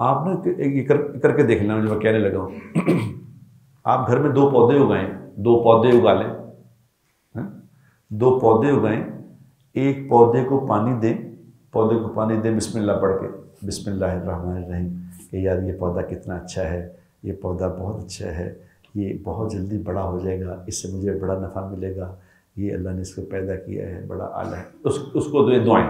आप ना ये करके देख लेना, जो मैं कहने लगा हूँ। आप घर में दो पौधे उगाएं, दो पौधे उगा लें, हैं? दो पौधे उगाएं, एक पौधे को पानी दें, पौधे को पानी दें बिस्मिल्लाह पढ़ के, बिस्मिल्लाहिर्रहमानिर्रहीम, कि यार ये पौधा कितना अच्छा है, ये पौधा बहुत अच्छा है, ये बहुत जल्दी बड़ा हो जाएगा, इससे मुझे बड़ा नफ़ा मिलेगा, ये अल्लाह ने इसको पैदा किया है, बड़ा आला है, उसको दे दुआएं।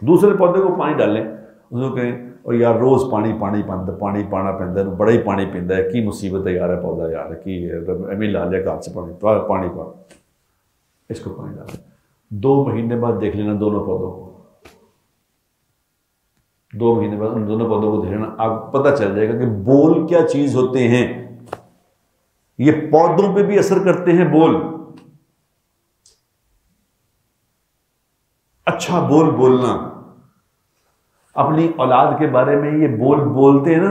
दूसरे पौधे को पानी डालें, उसको कहें और यार रोज़ पानी पाना पैंदा, बड़ा ही पानी पींदा है, की मुसीबत है यार है पौधा, यार की एवं ला लिया घर से पानी पा, इसको पानी डालें। 2 महीने बाद देख लेना दोनों पौधों को, 2 महीने बाद उन दोनों पौधों को देख लेना, आपको पता चल जाएगा कि बोल क्या चीज होते हैं। ये पौधों पे भी असर करते हैं बोल। अच्छा बोल बोलना, अपनी औलाद के बारे में ये बोल बोलते हैं ना,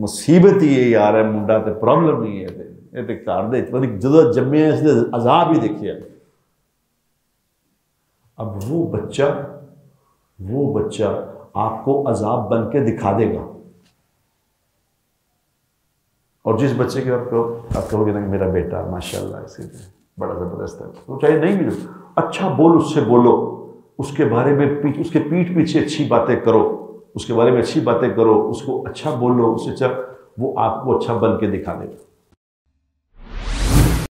मुसीबत ही है यार है मुंडा, तो प्रॉब्लम नहीं है, ये तो घर दे जो जम्मे अजाब ही देखिए। अब वो बच्चा आपको अजाब बन के दिखा देगा, और जिस बच्चे के आप कहोगे ना मेरा बेटा माशाल्लाह इसके बड़ा ज़बरदस्त है, तो चाहे नहीं मिले, अच्छा बोल, उससे बोलो, उसके बारे में उसके पीठ पीछे अच्छी बातें करो, उसके बारे में अच्छी बातें करो, उसको अच्छा बोलो, उससे अच्छा वो आपको अच्छा बन के दिखा देगा।